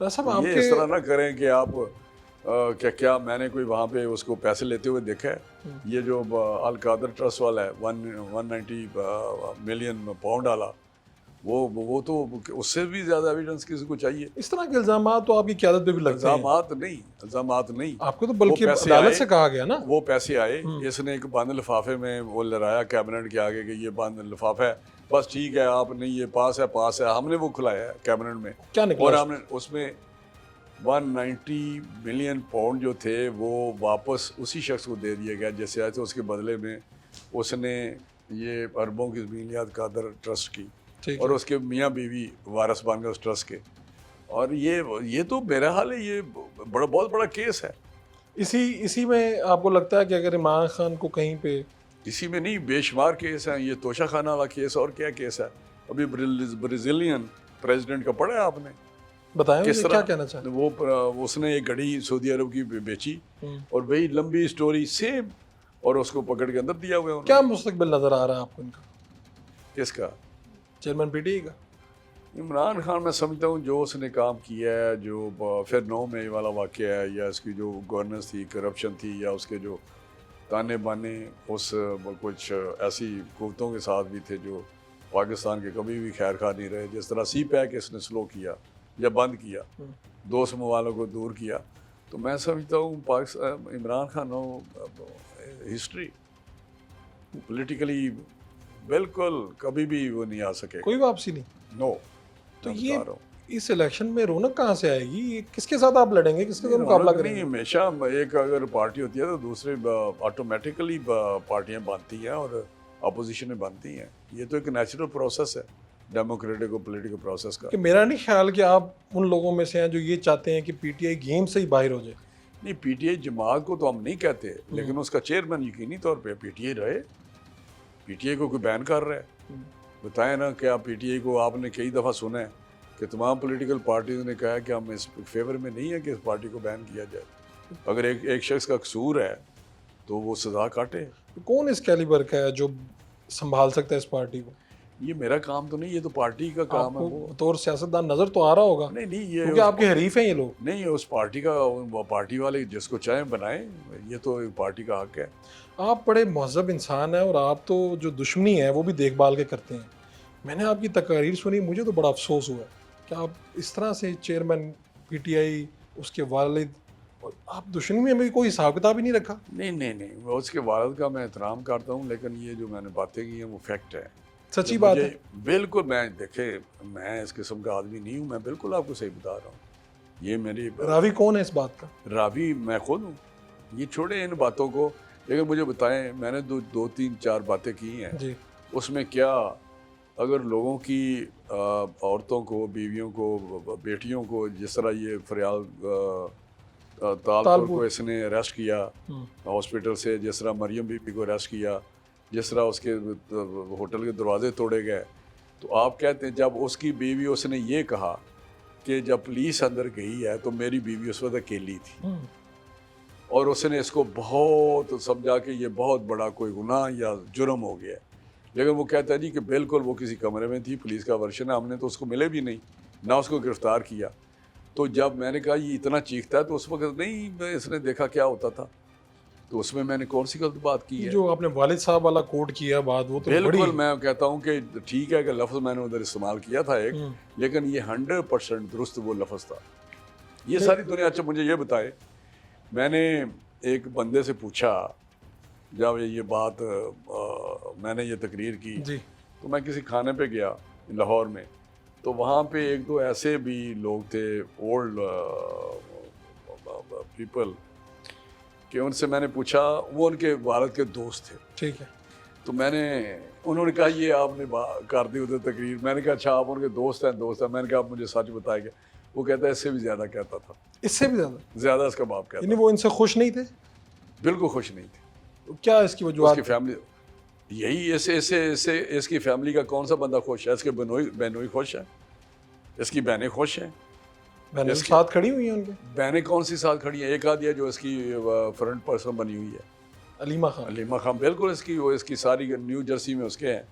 साहब ये आपके इस तरह ना करें कि आप क्या मैंने कोई वहाँ पे उसको पैसे लेते हुए देखा है। ये जो अल कादर ट्रस्ट वाला है 190 मिलियन पाउंड वाला, वो तो उससे भी ज़्यादा एविडेंस किसी को चाहिए। इस तरह के इल्जाम तो आपकी क़यादत पे भी लगते हैं। इल्ज़ामात नहीं, आपको तो वो बल्कि पैसे अदालत आए, से कहा गया ना। वो पैसे आए, इसने एक बंद लिफाफे में वो लहराया कैबिनेट के आगे कि ये बंद लिफाफा है, बस ठीक है, आप नहीं, ये पास है, हमने वो खुलाया है कैबिनेट में, क्या निकला और हमने उसमें 190 मिलियन पाउंड जो थे वो वापस उसी शख्स को दे दिया गया जैसे आए थे। उसके बदले में उसने ये अरबों की ज़मीन याद कादर ट्रस्ट की, और उसके मियाँ बीवी वारस बन गए उस ट्रस्ट के। और ये तो मेरा हाल है, ये बहुत बड़ा केस है। इसी में आपको लगता है कि अगर इमरान खान को कहीं पे, इसी में नहीं, बेशुमार केस हैं। ये तोशा खाना वाला केस, और क्या केस है। अभी ब्राज़ीलियन प्रेसिडेंट का पढ़ा है आपने? बताएं किस मुझे, तरह क्या कहना चाहते वो उसने एक घड़ी सऊदी अरब की बेची, और वही लंबी स्टोरी सेम, और उसको पकड़ के अंदर दिया हुआ है। क्या मुस्तकबिल नजर आ रहा है आपको इनका? किसका? चेयरमैन पीटीआई का। इमरान खान, मैं समझता हूँ जो उसने काम किया है, जो फिर 9 मई वाला वाक़या है, या इसकी जो गवर्नेंस थी, करप्शन थी, या उसके जो ताने बाने उस कुछ ऐसी कुव्वतों के साथ भी थे जो पाकिस्तान के कभी भी खैर खा नहीं रहे। जिस तरह सी पैक इसने स्लो किया या बंद किया, दोस्त मवालों को दूर किया, तो मैं समझता हूँ पाकिस्तान, इमरान खान हिस्ट्री पॉलिटिकली बिल्कुल कभी भी वो नहीं आ सके, कोई वापसी नहीं। नो। तो ये इस इलेक्शन में रौनक कहाँ से आएगी? ये किसके साथ आप लड़ेंगे, किसके साथ मुकाबला करेंगे? हमेशा एक अगर पार्टी होती है तो दूसरे ऑटोमेटिकली पार्टियां बनती हैं और अपोजिशनें बनती हैं। ये तो एक नेचुरल प्रोसेस है डेमोक्रेटिक और पॉलिटिकल प्रोसेस का। कि मेरा नहीं ख्याल कि आप उन लोगों में से हैं जो ये चाहते हैं कि पीटीआई गेम से ही बाहर हो जाए। नहीं, पीटीआई जमात को तो हम नहीं कहते, लेकिन उसका चेयरमैन यकीनी तौर पे पीटीआई रहे। पीटीआई को कोई बैन कर रहा है? बताएं ना, क्या पीटीआई को आपने कई दफ़ा सुना है कि तमाम पॉलिटिकल पार्टीज ने कहा है कि हम इस फेवर में नहीं है कि इस पार्टी को बैन किया जाए। अगर एक शख्स का कसूर है तो वो सज़ा काटे। तो कौन इस कैलिबर का है जो संभाल सकता है इस पार्टी को? ये मेरा काम तो नहीं, ये तो पार्टी का काम है। वो तो सियासतदान नज़र तो आ रहा होगा। नहीं, ये क्योंकि आपके हरीफ हैं ये लोग। नहीं, उस पार्टी का, पार्टी वाले जिसको चाहे बनाए, ये तो पार्टी का हक है। आप बड़े महज़ब इंसान हैं और आप तो जो दुश्मनी है वो भी देखभाल के करते हैं। मैंने आपकी तकारीर सुनी, मुझे तो बड़ा अफसोस हुआ कि आप इस तरह से चेयरमैन पीटीआई, उसके वालिद, और आप दुश्मनी में भी कोई हिसाब किताब ही नहीं रखा। नहीं, उसके वालिद का मैं एहतराम करता हूँ, लेकिन ये जो मैंने बातें की हैं वो फैक्ट है, सच्ची बात है। बिल्कुल। मैं इस किस्म का आदमी नहीं हूँ, मैं बिल्कुल आपको सही बता रहा हूँ। ये मेरी रावी कौन है इस बात का? रावी मैं खुद हूँ। ये छोड़े इन बातों को, लेकिन मुझे बताएं, मैंने 2-3-4 बातें की हैं जी। उसमें क्या, अगर लोगों की औरतों को, बीवियों को, बेटियों को, जिस तरह ये फरियाल तालपुर को इसने अरेस्ट किया हॉस्पिटल से, जिस तरह मरियम बीबी को अरेस्ट किया, जिस तरह उसके होटल के दरवाजे तोड़े गए, तो आप कहते हैं जब उसकी बीवी, उसने ये कहा कि जब पुलिस अंदर गई है तो मेरी बीवी उस वक्त अकेली थी, और उसने इसको बहुत समझा कि ये बहुत बड़ा कोई गुनाह या जुर्म हो गया। लेकिन वो कहता है जी कि बिल्कुल वो किसी कमरे में थी, पुलिस का वर्शन है, हमने तो उसको मिले भी नहीं, ना उसको गिरफ्तार किया। तो जब मैंने कहा ये इतना चीखता है, तो उस वक्त नहीं इसने देखा क्या होता था, तो उसमें मैंने कौन सी गलत बात की है? जो आपने वालिद साहब वाला कोट किया बात, वो तो बिल्कुल मैं कहता हूँ कि ठीक है कि लफ्ज़ मैंने उधर इस्तेमाल किया था एक, लेकिन ये 100% दुरुस्त वो लफ्ज़ था। ये सारी दुनिया। अच्छा मुझे ये बताए, मैंने एक बंदे से पूछा जब ये बात मैंने ये तकरीर की जी। तो मैं किसी खाने पे गया लाहौर में, तो वहाँ पे एक दो ऐसे भी लोग थे, ओल्ड पीपल, कि उनसे मैंने पूछा, वो उनके वालिद के दोस्त थे, ठीक है। तो उन्होंने कहा ये आपने कर दी उधर तकरीर। मैंने कहा अच्छा आप उनके दोस्त हैं। मैंने कहा आप मुझे सच बताएंगे। वो कहता है इससे भी ज़्यादा कहता था। इससे भी ज़्यादा इसका बाप कहता था। वो इनसे खुश नहीं थे? बिल्कुल खुश नहीं थे। तो क्या इसकी वजह? इसकी फैमिली यही, ऐसे इसकी फैमिली का कौन सा बंदा खुश है? इसके बहनोई खुश है, इसकी बहनें खुश हैं, बहनें साथ खड़ी हुई हैं उनके। बहनें कौन सी साथ खड़ी हैं? एक आधी है जो इसकी फ्रंट पर्सन बनी हुई है, अलीमा खान। बिल्कुल इसकी सारी न्यू जर्सी में उसके हैं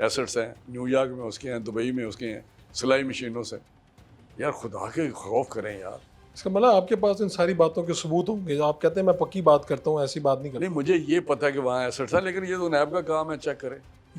एसेट्स हैं, न्यूयॉर्क में उसके हैं, दुबई में उसके हैं, सिलाई मशीनों से। यार खुदा के खौफ करें यार। इसका मतलब आपके पास इन सारी बातों के सबूत होंगे, आप कहते हैं मैं पक्की बात करता हूँ, ऐसी बात नहीं करता। नहीं, मुझे ये पता है कि वहाँ एसेट था, लेकिन ये तो नैब का काम है, चेक करें।